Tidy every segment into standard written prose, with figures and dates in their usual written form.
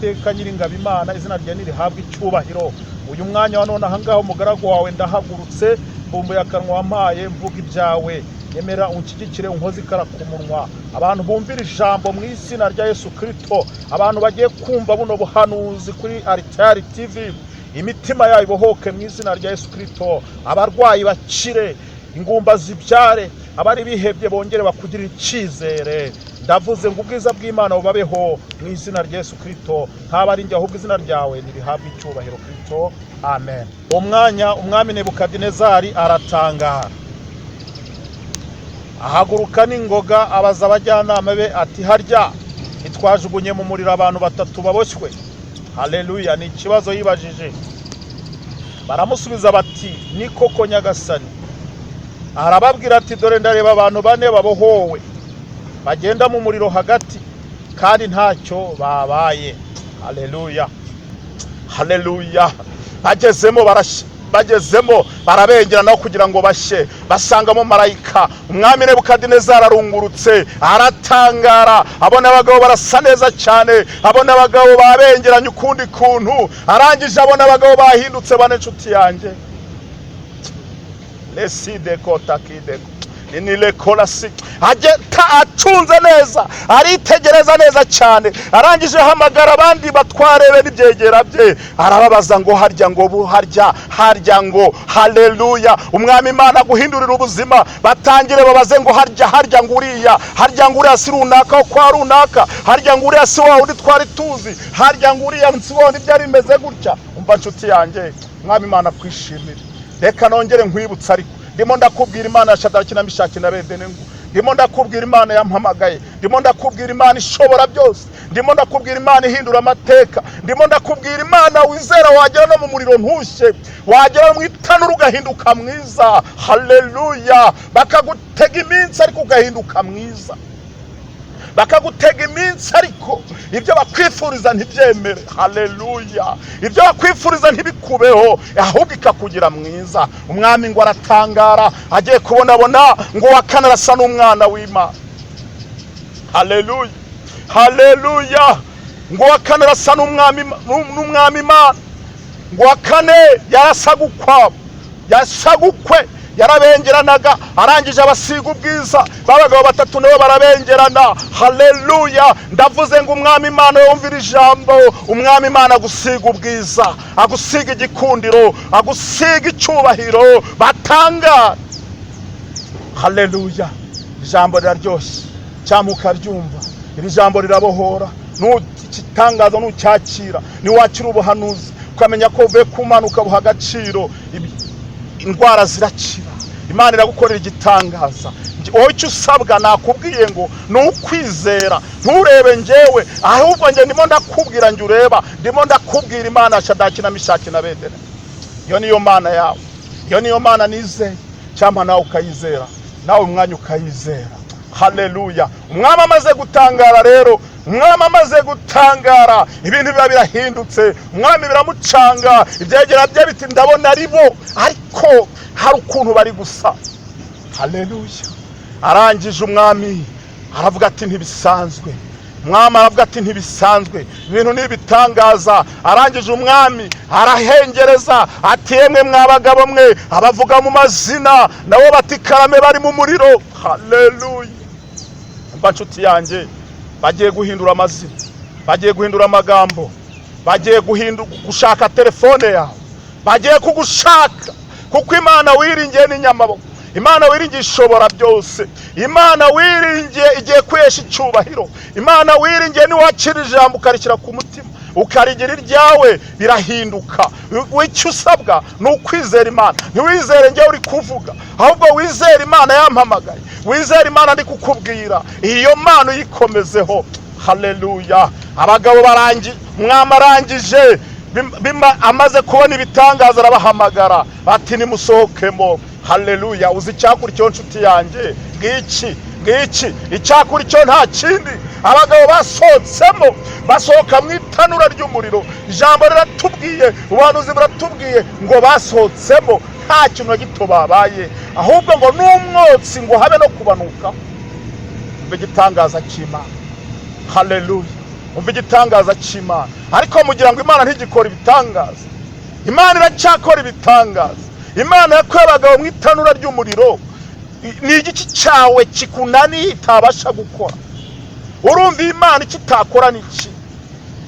Uwiteka Nyiringabo Imana, izina rye nirihabwe icyubahiro. Uyu mwanya wa none ahangaha umugaragu wawe ndahagurutse, mbumbuye akanwa wampaye mvuga ibyawe. Nyemera unshyigikire unkoze ikara ku munwa. Abantu bumvira ijambo mu izina rya Yesu Kristo, abantu bagiye kumva buno buhanuzi kuri Altari TV, imitima yayo ibohoke mu izina rya Yesu Kristo. Abarwayi bakire, ingumba zibyare, abari bihebye bongere bakugirira icyizere. Ndavuze ngo ubwiza bw'Imana bubabeho mu izina rya Yesu Kristo. Ntabari njye ahubwo izina ryawe nirihabwe icyubahiro Kristo. Amen. Umwanya umwami Nebukadinezari aratangara, ahaguruka n'ingoga abaza abajyanama be ati harya itwajugunye mu muriro abantu batatu baboshywe? Haleluya. Ni ikibazo yibajije. Baramusubiza bati ni koko nyagasani. Arababwira ati dore ndareba abantu bane babohowe bagenda mu muriro hagati kandi ntacyo babaye. Haleluya, haleluya. Bagezemo barabengera naho kugira ngo bashye, basangamo marayika. Umwami Nebukadinezari arungurutse aratangara, abona abagabo barasa neza cyane, abona abagabo babengeranye ukundi kuntu, arangije abona abagabo bahindutse bane. Inshuti yanjye, leside kotakideko inile kolasi ageta acunze neza, aritegereza neza cyane, arangije hamagara abandi batwarebe n'ibyegera bye, arababaza ngo harya ngo harya ngo. Haleluya. Umwami Imana guhindurira ubuzima, batangire babaze ngo harya ngo uriya si runaka kwa runaka, harya ngo uriya si wawe twari tuzi, harya ngo uriya si wawe byari bimeze gutya. Umva nshuti yanjye, Umwami Imana kwishimira. Reka nongere nkwibutsa, ariko ndimo ndakubwira Imana ya Shadaraki na Mishaki na Abedenego, ndimo ndakubwira Imana yampamagaye, ndimo ndakubwira Imana ishobora byose, ndimo ndakubwira Imana ihindura amateka, ndimo ndakubwira Imana wizera wagera no mu muriro ntushye, wagera mu itanura ugahinduka mwiza. Haleluya. Bakagutega iminsi ariko ugahinduka mwiza, bakagutega iminsi ariko ibyo bakwifuriza ntibyemere. Haleluya. Ibyo bakwifuriza ntibikubeho, ahubwo ikakugira mwiza. Umwami ngo aratangara, agiye kubonabona ngo wa kane arasa n'umwana w'Imana. Haleluya, haleluya. Ngo wa kane arasa n'umwami Imana. Ngo wa kane yarasagukwe, yarabengeranaga, arangije abasiga ubwiza. Babagabo batatu nabo barabengerana. Haleluya. Ndavuze ngo Umwami Imana yumvira ijambo, Umwami Imana agusiga ubwiza, agusiga igikundiro, agusiga icyubahiro, batanga. Haleluya. Ijambo riraryoshye cyangwa ukaryumva, iri jambo rirabohora. Nukitangaza nucyakira, niwakira ubuhanuzi ukamenya ko uvuye ku Mana ukabuha agaciro, indwara zirakira. Imana iragukorera igitangaza. Wowe icyo usabwa nakubwiye ngo nukwizera, nturebe njyewe, ahubwo njye ndimo ndakubwira njye ureba, ndimo ndakubwira Imana ya Shadaraki na Mishaki na Abedenego. Iyo niyo Mana yawe, iyo niyo Mana nizeye, cyangwa nawe ukayizera, nawe umwanya ukayizera. Haleluya. Umwami amaze gutangara rero, umwami amaze gutangara, ibintu biba birahindutse. Umwami biramucanga, ibyegera bye biti ndabona ari bo, ariko hari ukuntu bari gusa. Haleluya. Arangije umwami aravuga ati ntibisanzwe. Umwami aravuga ati ntibisanzwe, ibintu nibitangaza. Arangije umwami arahengereza ati yemwe mwabagabo mwe abavuga mu mazina, nabo bati karame bari mu muriro. Haleluya. Mba nshuti yanjye, bagiye guhindura amazina, bagiye guhindura amagambo, bagiye gushaka telefone yawe, bagiye kugushaka, kuko Imana wiringiye ni nyamaboko, Imana wiringiye ishobora byose, Imana wiringiye igiye kwesha icyubahiro, Imana wiringiye ni wakira ijambo ukarikira ku mutima ukarigira iryawe birahinduka. Icyo usabwa ni ukwizera Imana. Ntiwizere njye uri kuvuga, ahubwo wizere Imana yampamagaye, wizere Imana ndi kukubwira, iyo Mana uyikomezeho. Haleluya. Abagabo umwami arangije amaze kubona ibitangaza arabahamagara ati nimusohokemo. Haleluya. Uzi icyakurikiyeho nshuti yanjye? Ngiki icyakurikiyeho nta kindi, abagabo basohotsemo, basohoka mu itanura ry'umuriro. Ijambo riratubwiye, ubuhanuzi buratubwiye ngo basohotsemo nta kintu gito babaye, ahubwo ngo n'umwotsi ngo habe no kubanuka. Igitangaza cy'Imana. Haleluya. umva igitangaza cy'Imana. Ariko mugira ngo Imana ntigikora ibitangaza. Imana iracyakora ibitangaza. Imana yakuye abagabo mu itanura ry'umuriro. Ni igiki cyawe kikunaniye itabasha gukora? Urumva Imana ikitakora n'iki?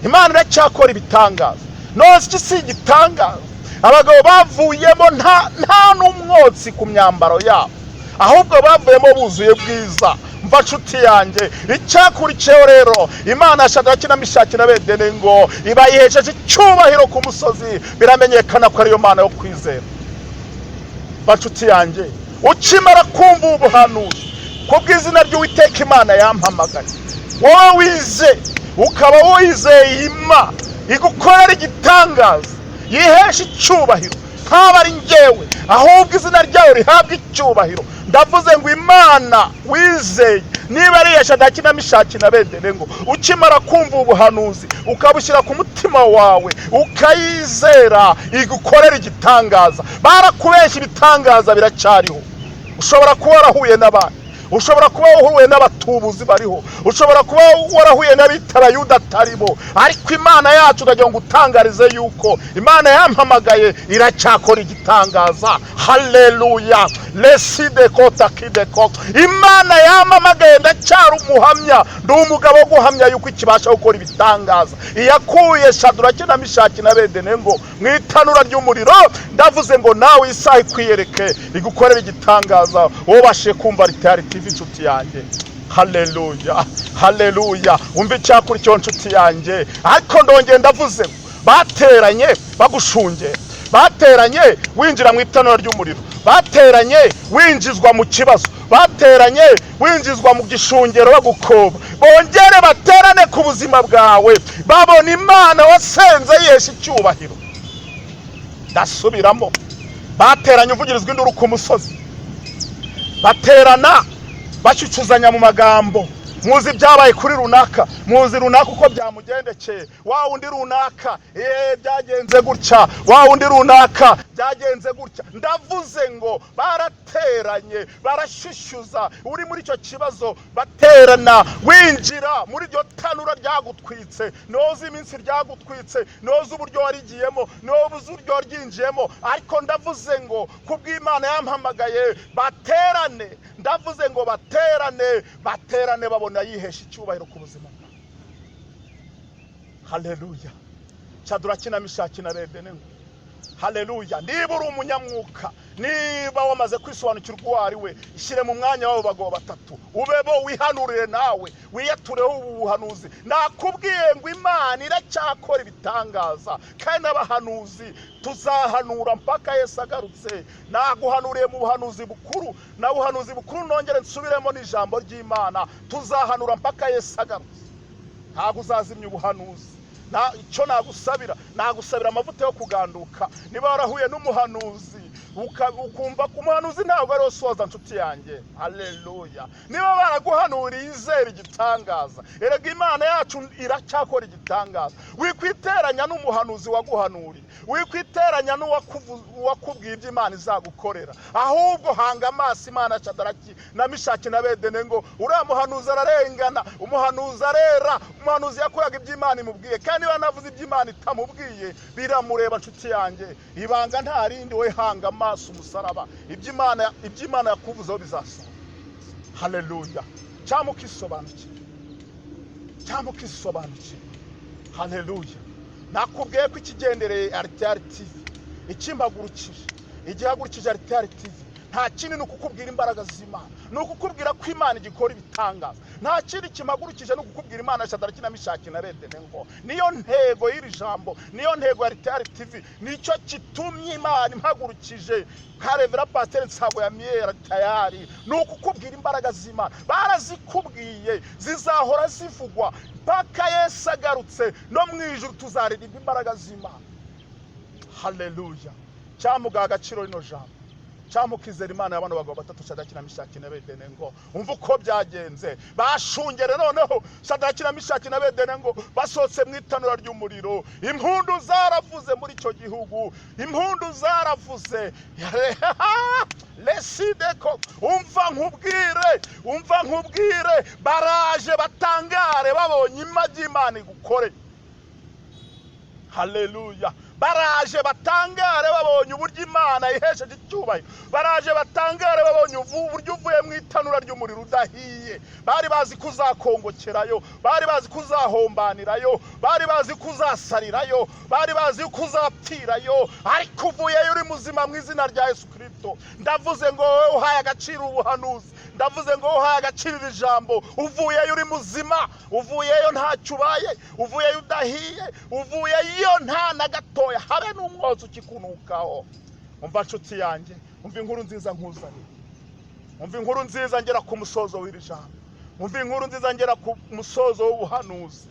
Imana iracyakora ibitangaza. Nose iki si igitangaza. Abagabo bavuyemo nta n'umwotsi ku myambaro yabo, ahubwo bavuyemo buzuye bwiza. Mva nshuti yanjye, icyakurikiyeho rero Imana Shadraki na Meshaki na Abedenego iba yihesheje icyubahiro ku musozi, biramenyekana ko ariyo Mana yo kwizera. Mva nshuti yanjye, ukimara kumva ubuhanuzi kubw'izina ry'Uwiteka Imana yampamagaye, wowe wize ukaba wizeye Imana igukorera igitangaza, yihesha icyubahiro, ntaba ari njyewe ahubwo izina ryayo rihabwa icyubahiro. Ndavuze ngo Imana wizeye, niba ari Shadraki na Meshaki na Abedenego, ukimara kumva ubuhanuzi ukabushyira ku mutima wawe ukayizera, igukorera igitangaza. Barakubeshya, ibitangaza biracyariho. Ushobora kuba warahuye n'abandi, ushobora kuba wahuye n'abatubuzi bariho, ushobora kuba warahuye n'abitara Yuda ataribo, ariko Imana yacu ndagira ngo utangarize yuko Imana yampamagaye iracyakora igitangaza. Haleluya. Leside kota kide kota. Imana yampamagaye ndacyari umuhamya, ndi umugabo wo guhamya yuko ikibasha gukora ibitangaza. Iyakuye Shadraki na Meshaki na Abedenego mu itanura ry'umuriro, ndavuze ngo nawe isaha ikwiyereke igukorera igitangaza. Wobashe kumva Ritari TV inshuti yanjye. Haleluya, haleluya. Umva icyakurikiyeho inshuti yanjye. Ariko ndongeye ndavuze, bateranye bagushungera, bateranye winjira mu itanura ry'umuriro, bateranye winjizwa mu kibazo, bateranye winjizwa mu gishungero bagukoba, bongere baterane ku buzima bwawe, babona Imana wasenze yihesha icyubahiro. Ndasubiramo, bateranye uvugirizwa induru ku musozi, baterana bacucuzanya mu magambo. Muzi byabaye kuri runaka, muzi runaka uko byamugendekeye, wa undi runaka byagenze gutya, wa undi runaka byagenze gutya. Ndavuze ngo barateranye barashyushyuza, uri muri icyo kibazo baterana, winjira muri iryo tanura ryagutwitse, noza iminsi ryagutwitse, noza uburyo warigiyemo, noza uburyo ryinjiyemo. Ariko ndavuze ngo kubw'Imana yampamagaye baterane, ndavuze ngo baterane babona yihesha icyubahiro ku buzima. Haleluya. Shadraki na Meshaki na Abedenego, haleluya. Niba uri umunyamwuka, niba wamaze kwisobanukirwa uwo ari we, ishyire mu mwanya w'abo bagabo batatu, ubebo wihanurire nawe, wiyatureho ubu buhanuzi. Nakubwiye ngo Imana iracyakora ibitangaza, kandi n'abahanuzi tuzahanura mpaka Yesu agarutse. Naguhanuriye mu buhanuzi bukuru, na buhanuzi bukuru nongere nsubiremo n'ijambo ry'Imana, tuzahanura mpaka Yesu agarutse. Ntabwo uzazimya ubuhanuzi. Icyo nagusabira amavuta yo kuganduka. Niba warahuye n'umuhanuzi ukumva ko umuhanuzi ntabwo ari usoza nshuti yanjye, haleluya. Niba baraguhanuriye izera igitangaza, erega Imana yacu iracyakora igitangaza. Wikwiteranya n'umuhanuzi waguhanuriye, wikwiteranya n'uwakubwiye ibyo Imana izagukorera, ahubwo hanga amaso Imana. Shadraki na Meshaki na Abedenego, uriya muhanuzi ararengana, umuhanuzi arera, umuhanuzi yakoraga ibyo Imana imubwiye, kandi niba navuze ibyo Imana itamubwiye biramureba nshuti yanjye. Ibanga nta rindi, we hanga amaso umusaraba, ibyo Imana yakuvuzeho bizasohora. Haleluya. Cyangwa ukisobanukira, haleluya. Nakubwiye ko ikigendereye Ritari TV, ikimpagurukije, igihagurukije Ritari TV, nta kindi ni ukukubwira imbaraga z'Imana, ni ukukubwira ko Imana igikora ibitangaza. Nta kindi kimagurukije no kukubwira Imana Shadraki na Meshaki na Abedenego. Niyo ntego y'iri jambo, niyo ntego ya Ritari TV, nicyo kitumye Imana impagurukije Karevera Pasteur Nsago ya Miera tayari, ni ukukubwira imbaraga z'Imana. Barazikubwiye, zizahora zivugwa mpaka Yesu agarutse, no mu ijuru tuzaririmba imbaraga z'Imana. Haleluya. Cyamuga agaciro rino jambo. camukizera Imana y'abana bagabo batatu Shadraki na Meshaki na Abedenego. Umva uko byagenze, bashungere noneho Shadraki na Meshaki na Abedenego basohotse mu itanura ry'umuriro. Impundu zaravuze muri icyo gihugu, impundu zaravuze. Lesideko, umva nkubwire, baraje batangare babonye imagi Imana igukore. Haleluya. Baraje batangare babonye uburyo Imana ihesheje icyubahiro. Baraje batangare babonye uburyo uvuye mu itanura ry'umuriro udahiye. Bari bazi kuzakongokerayo, bari bazi kuzahombanirayo, bari bazi kuzasarirayo, bari bazi kuzapfirayo, ariko uvuyeyo uri muzima mu izina rya Yesu Kristo. Ndavuze ngo wowe uhaye agaciro ubuhanuzi, ndavuze ngo uhaye agaciro iri jambo, uvuyeyo uri muzima, uvuyeyo ntacyo ubaye, uvuyeyo udahiye, uvuyeyo nta na gatoya habe n'umwotsi ukikunukaho. Umva nshuti yanjye, umva inkuru nziza nkuzaniye, umva inkuru nziza ngera ku musozo w'iri jambo, umva inkuru nziza ngera ku musozo w'ubuhanuzi.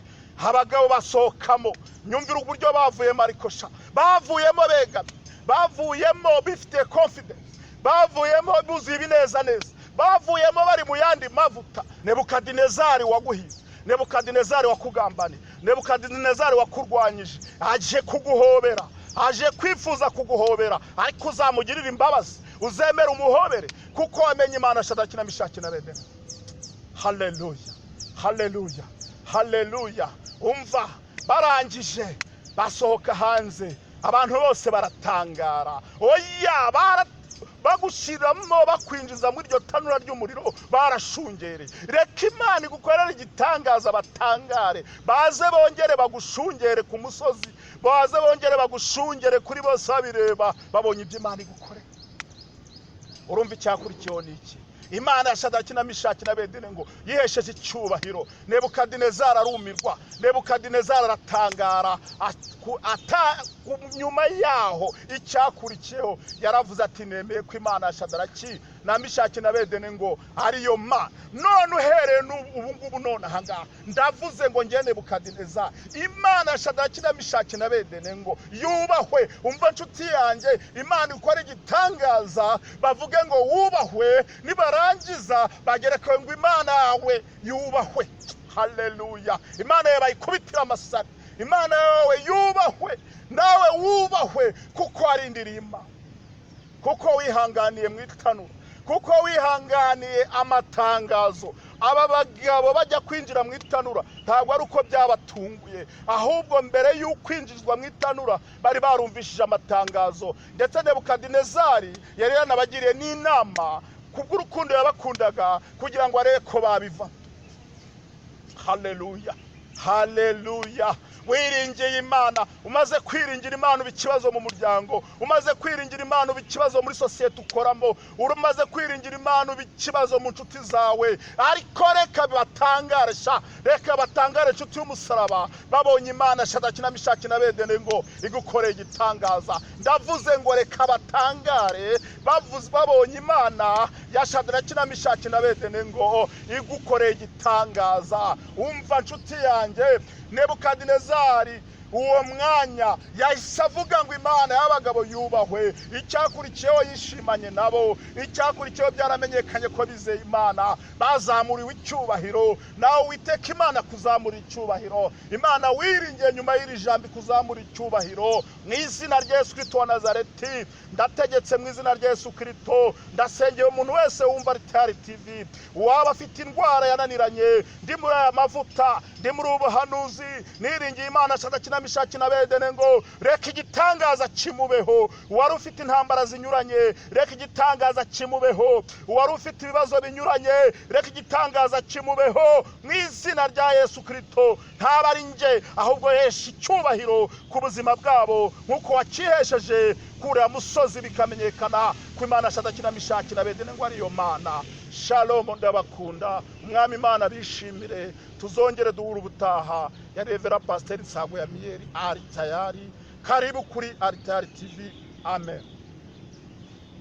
Abagabo basohokamo, nyumvira uburyo bavuyemo, ariko bavuyemo begamye, bavuyemo bifite confidence, bavuyemo buzuye ibineza neza, bavuyemo bari mu yandi mavuta. Nebukadinezari waguhize, Nebukadinezari wakugambaniye, Nebukadinezari wakurwanyije, aje kuguhobera, aje kwifuza kuguhobera, ariko uzamugirira imbabazi, uzemera umuhobere, kuko wamenye Imana Shadraki na Meshaki na Abedenego. Haleluya, haleluya, haleluya. Umva, barangije basohoka hanze, abantu bose baratangara. Oya, bagushiramo bakwinjiza muri iryo tanura ry'umuriro, barashungereye. Reka Imana igukorera igitangaza, batangare, baze bongere bagushungere ku musozi, baze bongere bagushungere kuri bose babireba, babonye ibyo Imana igukorera. Urumva icyakurikiyeho niki? Imana ya Shadraki na Meshaki na Abedenego yihesheje icyubahiro. Nebukadinezari arumirwa, Nebukadinezari aratangara. Nyuma yaho icyakurikiyeho yaravuze ati nemeye ko Imana ya Shadraki na Meshaki na Abedenego ariyo Mana. None uhereye ubu ngubu none ahangaha ndavuze ngo ngiye Nebukadinezari, Imana ya Shadraki na Meshaki na Abedenego yubahwe. Umva nshuti yanjye, Imana ikora igitangaza, bavuge ngo wubahwe, nibarangiza bagereka ngo Imana yawe yubahwe. Haleluya. Imana yawe bayikubitira amasari, Imana yawe yubahwe, nawe wubahwe, kuko ari indirimba, kuko wihanganiye mu itanura, kuko wihanganiye amatangazo. Aba bagabo bajya kwinjira mu itanura ntabwo ari uko byabatunguye, ahubwo mbere y'ukwinjizwa mu itanura bari barumvishije amatangazo. Ndetse Nebukadinezari yari yanabagiriye n'inama kubw'urukundo yabakundaga kugira ngo arebe ko babiva. Haleluya, haleluya. Wiringiye Imana, umaze kwiringira Imana ibikibazo mu muryango, umaze kwiringira Imana ibikibazo muri sosiyete ukoramo, umaze kwiringira Imana ibikibazo mu nshuti zawe, ariko reka batangare reka batangare nshuti y'umusaraba, babonye Imana Shadraki na Meshaki na Abedenego igukoreye igitangaza. Ndavuze ngo reka batangare, babonye Imana ya Shadraki na Meshaki na Abedenego igukoreye igitangaza. Umva nshuti yanjye, Nebukadinezari uwo mwanya yahise avuga ngo Imana y'abagabo yubahwe. Icyakurikiyeho yishimanye nabo, icyakurikiyeho byaramenyekanye ko bizeye Imana, bazamuriwe icyubahiro. Nawe witeka Imana kuzamura icyubahiro. Imana wiringiye nyuma y'iri jambo kuzamura icyubahiro. Mu izina rya Yesu Kristo wa Nazareti ndategetse, mu izina rya Yesu Kristo ndasengeye umuntu wese wumva Ritari TV, waba afite indwara yananiranye, ndi muri aya mavuta, ndi muri ubuhanuzi, niringiye Imana Shadraki na Meshaki na Abedenego, reka igitangaza kimubeho. Wari ufite intambara zinyuranye, reka igitangaza kimubeho. Wari ufite ibibazo binyuranye, reka igitangaza kimubeho. Mu izina rya Yesu Kristo, ntaba ari nge ahubwo yesha icyubahiro ku buzima bwabo, nkuko wakihesheje kure musozi bikamenyekana ko Imana Shadraki na Meshaki na Abedenego ariyo Mana. Shalom, ndabakunda. Umwami Imana bishimire. Tuzongere duhura ubutaha. Ya Revera Pastor Nsago ya Miyeri ari tayari. Karibu kuri Ritari TV. Amen.